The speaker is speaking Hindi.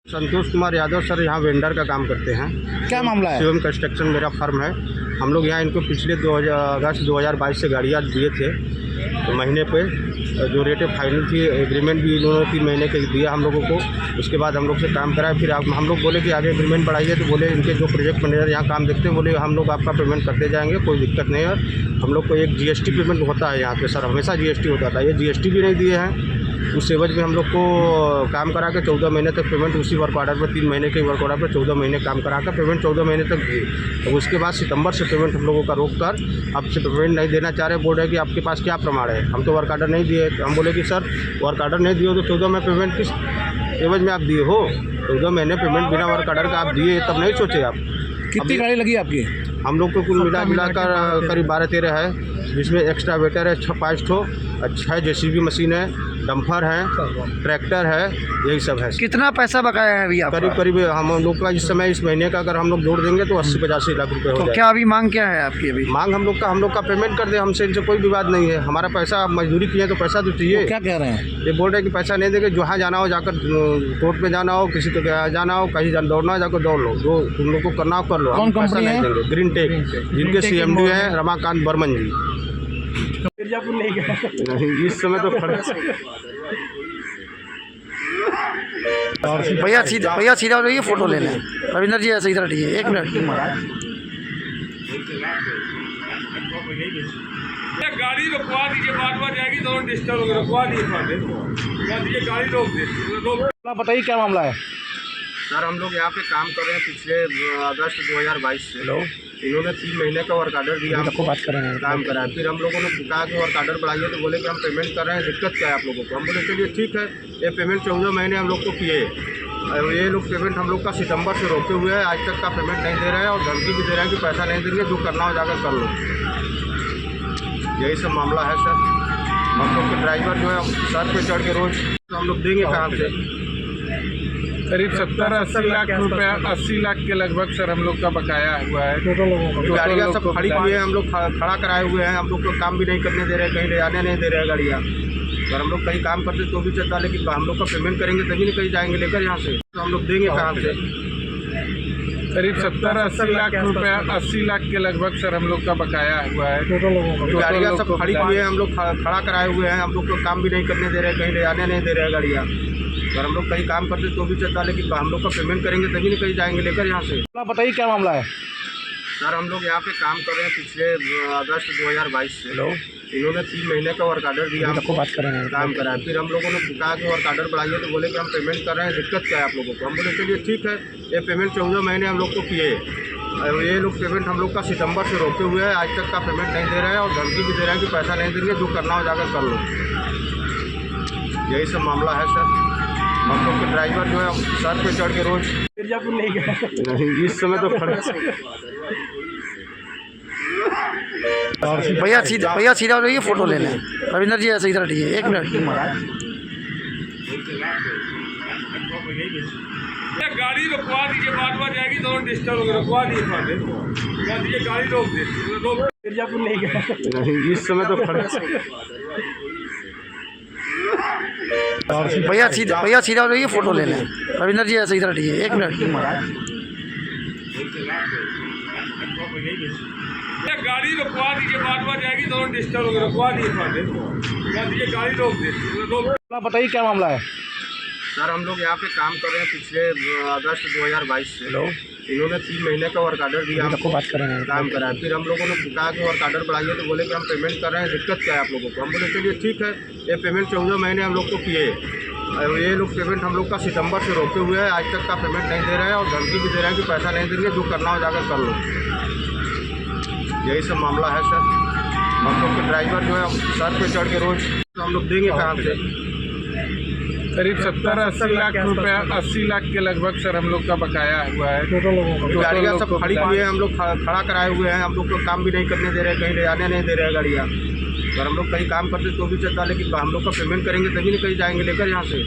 संतोष कुमार यादव सर यहाँ वेंडर का काम करते हैं। क्या मामला है? शिवम कंस्ट्रक्शन मेरा फर्म है। हम लोग यहाँ इनको पिछले अगस्त 2022 से गाड़ियाँ दिए थे तो महीने पे जो रेट फाइनल थी, एग्रीमेंट भी इन्होंने 3 महीने के दिया हम लोगों को। उसके बाद हम लोग से काम कराया, फिर हम लोग बोले कि आगे एग्रीमेंट बढ़ाइए, तो बोले इनके जो प्रोजेक्ट मैनेजर यहाँ काम देखते हैं बोले हम लोग आपका पेमेंट करते जाएंगे, कोई दिक्कत नहीं है। हम लोग को एक जीएसटी पेमेंट होता है यहाँ पे सर, हमेशा जीएसटी होता था, ये जीएसटी भी नहीं दिए हैं। उस एवज में हम लोग को काम करा के 14 महीने तक पेमेंट उसी वर्क ऑर्डर पर, 3 महीने के वर्क ऑर्डर पर 14 महीने काम करा कर पेमेंट 14 महीने तक दिए। तो उसके बाद सितंबर से पेमेंट हम लोगों का रोक कर अब से पेमेंट नहीं देना चाह रहे। बोल रहे कि आपके पास क्या प्रमाण है, हम तो वर्क ऑर्डर नहीं दिए। तो हम बोले कि सर वर्क ऑर्डर नहीं दिए तो 14 में पेमेंट किस एवज में आप दिए हो? 14 महीने पेमेंट बिना वर्क ऑर्डर का आप दिए, तब नहीं सोचे आप? कितनी गाड़ी लगी आपकी? हम लोग को कुल मिलाकर करीब 12-13 है, जिसमें एक्सट्रावेटर है 5 ठो, 6 जेसीबी मशीन है, डंपर है, ट्रैक्टर है, यही सब है। कितना पैसा बकाया है अभी आपका? करीब हम लोग का इस समय इस महीने का अगर हम लोग जोड़ देंगे तो 80-85 लाख रुपए हो तो जाएगा। क्या अभी मांग क्या है आपकी? अभी मांग हम लोग का पेमेंट कर दे, हमसे इनसे कोई विवाद नहीं है। हमारा पैसा, आप मजदूरी किए तो पैसा तो चाहिए। क्या कह रहे हैं? ये बोल रहे हैं कि पैसा नहीं देंगे, जहाँ जाना हो जाकर कोर्ट में जाना हो, किसी के जाना हो, कहीं दौड़ना हो जाकर दौड़ लो, जो तुम लोग को करना हो कर लो। कौन पैसा कंपनी नहीं है? देंगे। ग्रीन टेक, जिनके CMD हैं रमाकांत बर्मन जी। मिर्जापुर नहीं गया नहीं, इस समय तो भैया सीधा हो जाइए, फोटो लेने। रविंदर जी ऐसे इधर हटिए, 1 मिनट। गाड़ी रुकवा दीजिए, बात जाएगी तो डिस्टर्ब होगी, रुकवा दीजिए, गाड़ी रोक दीजिए। बताइए क्या मामला है? सर हम लोग यहाँ पे काम कर रहे हैं पिछले अगस्त 2022 से। इन्होंने 3 महीने का वर्क ऑर्डर दिया, हमको बात कर रहे हैं, काम कराया। फिर हम लोगों ने कहा कि वर्क ऑर्डर बढ़ाइए, तो बोले कि हम पेमेंट कर रहे हैं, दिक्कत क्या है आप लोगों को? हम बोले चलिए ठीक है, ये पेमेंट 14 महीने हम लोग को किए। ये लोग पेमेंट हम लोग का सितंबर से रोके हुए हैं, आज तक का पेमेंट नहीं दे रहे हैं और धमकी भी दे रहे हैं कि पैसा नहीं देंगे, जो करना हो जाकर कर लो। यही सब मामला है सर। हम लोग के ड्राइवर जो है सर पे चढ़ के रोज, तो हम लोग देंगे कहाँ से? करीब 70-80 लाख रुपया, 80 लाख के लगभग सर हम लोग का बकाया हुआ है। गाड़ियाँ सब खड़ी हुई है, हम लोग खड़ा कराए हुए हैं, हम लोग को काम भी नहीं करने दे रहे, कहीं ले आने नहीं दे रहे हैं गाड़ियाँ। अगर हम लोग कहीं काम करते तो भी चलता, लेकिन हम लोग का पेमेंट करेंगे तभी नहीं कहीं जाएंगे लेकर यहाँ से, तो हम लोग देंगे कहाँ से? करीब 70-80 लाख रुपया, 80 लाख के लगभग सर हम लोग का बकाया हुआ है। गाड़ियाँ सब खड़ी हुई है, हम लोग खड़ा कराए हुए हैं, हम लोग को काम भी नहीं करने दे रहे, कहीं ले आने नहीं दे रहे हैं गाड़ियाँ। अगर हम लोग कहीं काम करते तो भी चलता, लेकिन हम लोग का पेमेंट करेंगे तभी नहीं कहीं जाएंगे लेकर यहाँ से। बताइए क्या मामला है? सर हम लोग यहाँ पे काम कर रहे हैं पिछले अगस्त 2022 से। इन्होंने 3 महीने का वर्क ऑर्डर दिया, हमको बात कर रहे हैं, काम कराया। फिर हम लोगों ने कहा कि वर्क ऑर्डर बढ़ाइए, तो बोले कि हम पेमेंट कर रहे हैं, दिक्कत क्या है आप लोगों को? हम बोले चलिए ठीक है, ये पेमेंट 14 महीने हम लोग को किए। ये लोग पेमेंट हम लोग का सितंबर से रोके हुए हैं, आज तक का पेमेंट नहीं दे रहे हैं और धमकी भी दे रहे हैं कि पैसा नहीं देंगे, जो करना हो जाकर कर लो। यही सब मामला है सर। हम लोग के ड्राइवर जो है सर पे चढ़ के रोज मिर्जापुर नहीं गया नहीं, इस समय तो भैया सीधा हो जाइए, फोटो लेने। रविंदर जी ऐसे इधर हटिए, 1 मिनट। गाड़ी रुकवा दीजिए, बात जाएगी तो डिस्टर्ब होगी, रुकवा दीजिए, गाड़ी रोक दीजिए। मिर्जापुर नहीं गया नहीं, इस समय तो भैया सीधा हो जाइए, फोटो लेने। रविंदर जी ऐसे इधर हटिए, 1 मिनट। गाड़ी रुकवा दीजिए, बात जाएगी तो डिस्टर्ब होगी, रुकवा दीजिए, गाड़ी रोक दीजिए। बताइए क्या मामला है? सर हम लोग यहाँ पे काम कर रहे हैं पिछले अगस्त 2022 से। इन्होंने 3 महीने का वर्क ऑर्डर दिया, हमको बात कर रहे हैं, काम कराया। फिर हम लोगों ने कहा कि वर्क ऑर्डर बढ़ाइए, तो बोले कि हम पेमेंट कर रहे हैं, दिक्कत क्या है आप लोगों को? हम बोले चलिए ठीक है, ये पेमेंट 14 महीने हम लोग को किए। ये लोग पेमेंट हम लोग का सितंबर से रोके हुए हैं, आज तक का पेमेंट नहीं दे रहे हैं और धमकी भी दे रहे हैं कि पैसा नहीं देंगे, जो करना हो जाकर कर लो। यही सब मामला है सर। हम लोग के ड्राइवर जो है सर पे चढ़ के रोज, तो हम लोग देंगे कहाँ से? करीब 70-80 लाख रुपया, 80 लाख के लगभग सर हम लोग का बकाया हुआ है। गाड़ियाँ सब खड़ी हुई है, हम लोग खड़ा कराए हुए हैं, हम लोग को काम भी नहीं करने दे रहे, कहीं ले आने नहीं दे रहे हैं गाड़ियाँ। अगर हम लोग कहीं काम करते तो भी चलता, लेकिन हम लोग का पेमेंट करेंगे तभी नहीं कहीं जाएंगे लेकर यहाँ से।